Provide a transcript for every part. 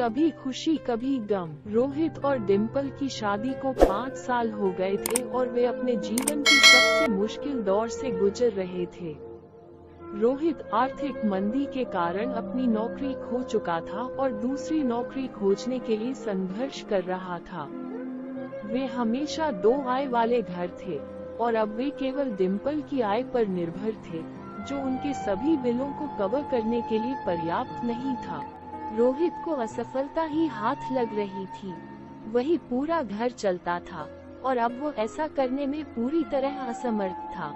कभी खुशी कभी गम। रोहित और डिम्पल की शादी को 5 साल हो गए थे और वे अपने जीवन की सबसे मुश्किल दौर से गुजर रहे थे। रोहित आर्थिक मंदी के कारण अपनी नौकरी खो चुका था और दूसरी नौकरी खोजने के लिए संघर्ष कर रहा था। वे हमेशा 2 आय वाले घर थे और अब वे केवल डिम्पल की आय पर निर्भर थे, जो उनके सभी बिलों को कवर करने के लिए पर्याप्त नहीं था। रोहित को असफलता ही हाथ लग रही थी। वही पूरा घर चलता था और अब वो ऐसा करने में पूरी तरह असमर्थ था।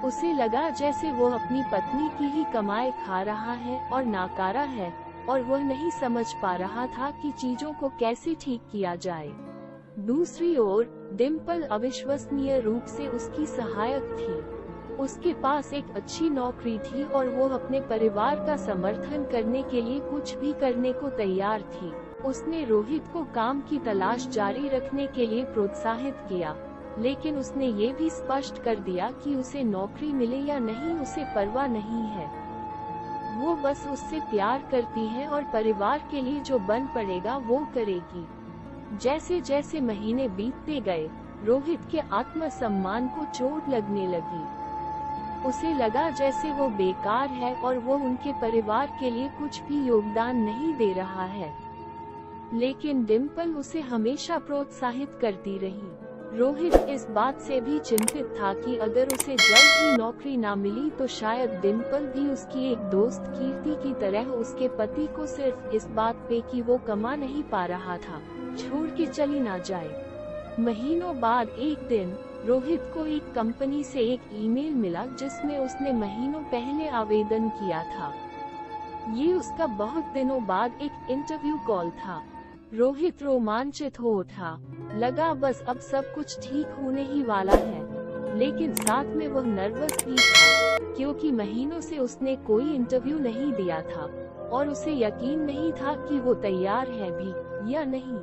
उसे लगा जैसे वो अपनी पत्नी की ही कमाई खा रहा है और नाकारा है, और वह नहीं समझ पा रहा था कि चीजों को कैसे ठीक किया जाए। दूसरी ओर डिम्पल अविश्वसनीय रूप से उसकी सहायक थी। उसके पास एक अच्छी नौकरी थी और वो अपने परिवार का समर्थन करने के लिए कुछ भी करने को तैयार थी। उसने रोहित को काम की तलाश जारी रखने के लिए प्रोत्साहित किया, लेकिन उसने ये भी स्पष्ट कर दिया कि उसे नौकरी मिले या नहीं उसे परवाह नहीं है। वो बस उससे प्यार करती है और परिवार के लिए जो बन पड़ेगा वो करेगी। जैसे जैसे महीने बीतते गए, रोहित के आत्मसम्मान को चोट लगने लगी। उसे लगा जैसे वो बेकार है और वो उनके परिवार के लिए कुछ भी योगदान नहीं दे रहा है। लेकिन डिम्पल उसे हमेशा प्रोत्साहित करती रही। रोहित इस बात से भी चिंतित था कि अगर उसे जल्द ही नौकरी ना मिली तो शायद डिम्पल भी उसकी एक दोस्त कीर्ति की तरह उसके पति को सिर्फ इस बात पे कि वो कमा नहीं पा रहा था, छोड़ के चली ना जाए। महीनों बाद एक दिन रोहित को एक कंपनी से एक ईमेल मिला जिसमें उसने महीनों पहले आवेदन किया था। ये उसका बहुत दिनों बाद एक इंटरव्यू कॉल था। रोहित रोमांचित हो उठा, लगा बस अब सब कुछ ठीक होने ही वाला है। लेकिन साथ में वह नर्वस भी था, क्योंकि महीनों से उसने कोई इंटरव्यू नहीं दिया था और उसे यकीन नहीं था कि वो तैयार है भी या नहीं।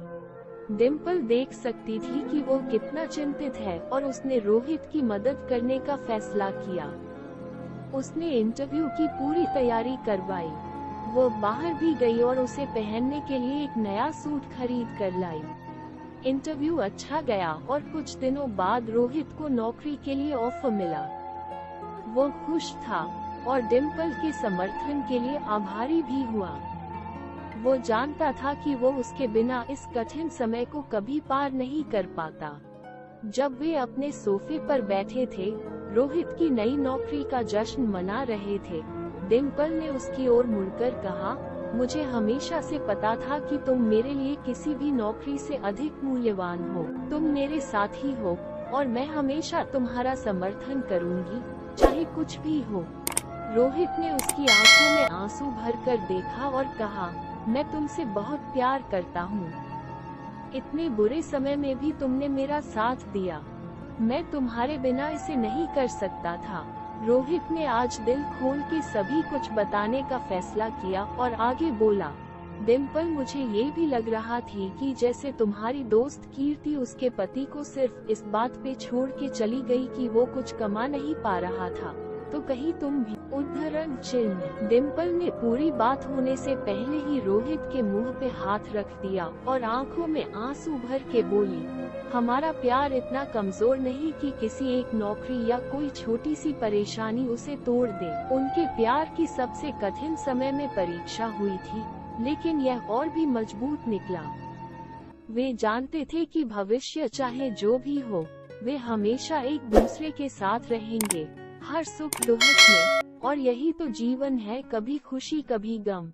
डिम्पल देख सकती थी कि वो कितना चिंतित है और उसने रोहित की मदद करने का फैसला किया। उसने इंटरव्यू की पूरी तैयारी करवाई। वो बाहर भी गई और उसे पहनने के लिए एक नया सूट खरीद कर लाई। इंटरव्यू अच्छा गया और कुछ दिनों बाद रोहित को नौकरी के लिए ऑफर मिला। वो खुश था और डिम्पल के समर्थन के लिए आभारी भी हुआ। वो जानता था कि वो उसके बिना इस कठिन समय को कभी पार नहीं कर पाता। जब वे अपने सोफे पर बैठे थे, रोहित की नई नौकरी का जश्न मना रहे थे, डिम्पल ने उसकी ओर मुड़कर कहा, मुझे हमेशा से पता था कि तुम मेरे लिए किसी भी नौकरी से अधिक मूल्यवान हो। तुम मेरे साथी हो और मैं हमेशा तुम्हारा समर्थन करूंगी, चाहे कुछ भी हो। रोहित ने उसकी आंखों में आंसू भरकर देखा और कहा, मैं तुमसे बहुत प्यार करता हूँ। इतने बुरे समय में भी तुमने मेरा साथ दिया। मैं तुम्हारे बिना इसे नहीं कर सकता था। रोहित ने आज दिल खोल के सभी कुछ बताने का फैसला किया और आगे बोला, डिम्पल, मुझे ये भी लग रहा थी कि जैसे तुम्हारी दोस्त कीर्ति उसके पति को सिर्फ इस बात पे छोड़ के चली गई कि वो कुछ कमा नहीं पा रहा था, तो कहीं तुम भी। उद्धरण चिन्ह। डिम्पल ने पूरी बात होने से पहले ही रोहित के मुंह पे हाथ रख दिया और आंखों में आंसू भर के बोली, हमारा प्यार इतना कमजोर नहीं कि किसी एक नौकरी या कोई छोटी सी परेशानी उसे तोड़ दे। उनके प्यार की सबसे कठिन समय में परीक्षा हुई थी, लेकिन यह और भी मजबूत निकला। वे जानते थे कि भविष्य चाहे जो भी हो, वे हमेशा एक दूसरे के साथ रहेंगे, हर सुख दुख में। और यही तो जीवन है, कभी खुशी कभी गम।